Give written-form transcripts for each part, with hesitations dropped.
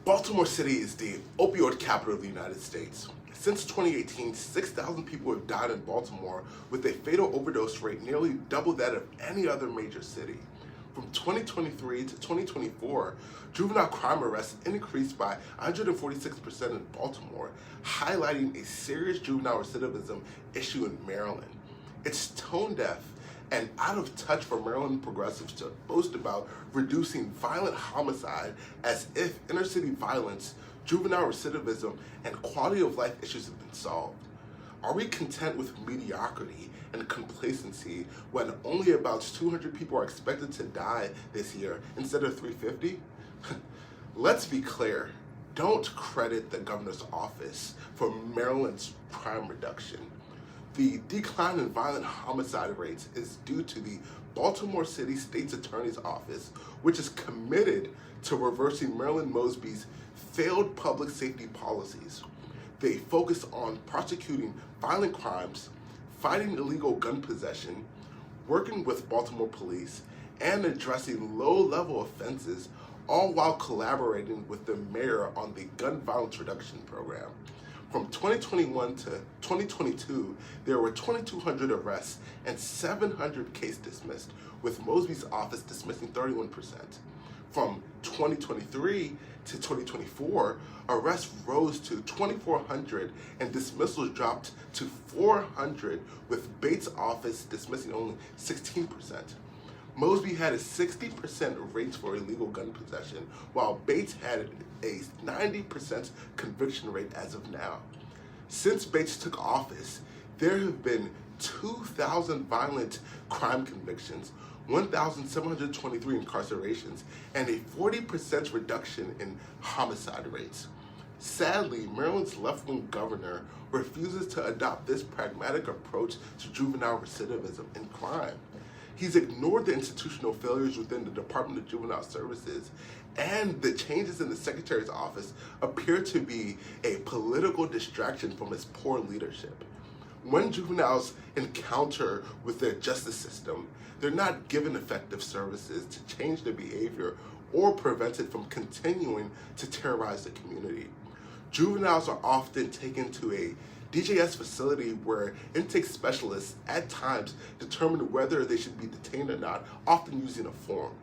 Baltimore City is the opioid capital of the United States. Since 2018, 6,000 people have died in Baltimore, with a fatal overdose rate nearly double that of any other major city. From 2023 to 2024, juvenile crime arrests increased by 146% in Baltimore, highlighting a serious juvenile recidivism issue in Maryland. It's tone deaf and out of touch for Maryland progressives to boast about reducing violent homicide as if inner city violence, juvenile recidivism, and quality of life issues have been solved. Are we content with mediocrity and complacency when only about 200 people are expected to die this year instead of 350? Let's be clear, don't credit the governor's office for Maryland's crime reduction. The decline in violent homicide rates is due to the Baltimore City State's Attorney's Office, which is committed to reversing Marilyn Mosby's failed public safety policies. They focus on prosecuting violent crimes, fighting illegal gun possession, working with Baltimore police, and addressing low-level offenses, all while collaborating with the mayor on the gun violence reduction program. From 2021 to 2022, there were 2,200 arrests and 700 cases dismissed, with Mosby's office dismissing 31%. From 2023 to 2024, arrests rose to 2,400 and dismissals dropped to 400, with Bates' office dismissing only 16%. Mosby had a 60% rate for illegal gun possession, while Bates had a 90% conviction rate as of now. Since Bates took office, there have been 2,000 violent crime convictions, 1,723 incarcerations, and a 40% reduction in homicide rates. Sadly, Maryland's left-wing governor refuses to adopt this pragmatic approach to juvenile recidivism and crime. He's ignored the institutional failures within the Department of Juvenile Services, and the changes in the Secretary's office appear to be a political distraction from his poor leadership. When juveniles encounter with the justice system, they're not given effective services to change their behavior or prevent it from continuing to terrorize the community. Juveniles are often taken to a DJS facility where intake specialists at times determine whether they should be detained or not, often using a form.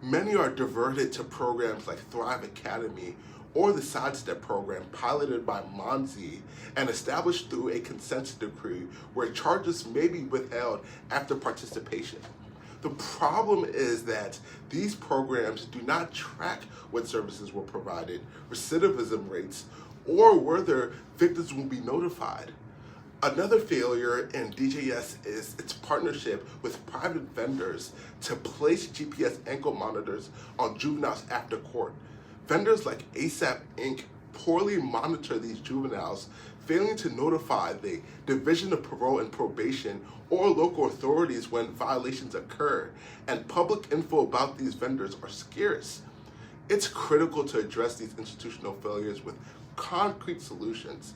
Many are diverted to programs like Thrive Academy or the Sidestep program piloted by Monzi and established through a consent decree where charges may be withheld after participation. The problem is that these programs do not track what services were provided, recidivism rates, or whether victims will be notified. Another failure in DJS is its partnership with private vendors to place GPS ankle monitors on juveniles after court. Vendors like ASAP Inc. poorly monitor these juveniles, failing to notify the Division of Parole and Probation or local authorities when violations occur, and public info about these vendors are scarce. It's critical to address these institutional failures with concrete solutions.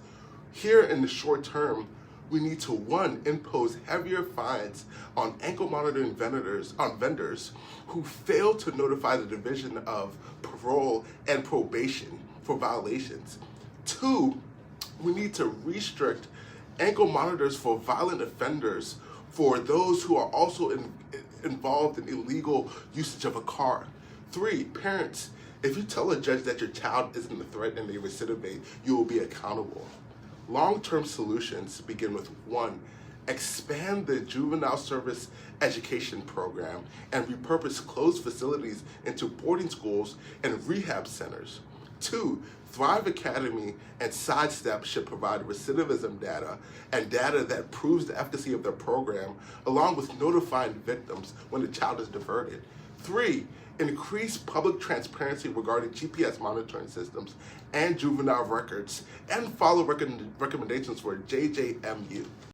Here in the short term, we need to, one, impose heavier fines on ankle monitoring vendors who fail to notify the Division of Parole and Probation for violations. Two, we need to restrict ankle monitors for violent offenders for those who are also involved in illegal usage of a car. Three, parents, if you tell a judge that your child isn't a threat and they recidivate, you will be accountable. Long-term solutions begin with, one, expand the juvenile service education program and repurpose closed facilities into boarding schools and rehab centers. Two, Thrive Academy and Sidestep should provide recidivism data and data that proves the efficacy of their program, along with notifying victims when the child is diverted. Three, increase public transparency regarding GPS monitoring systems and juvenile records, and follow recommendations for JJMU.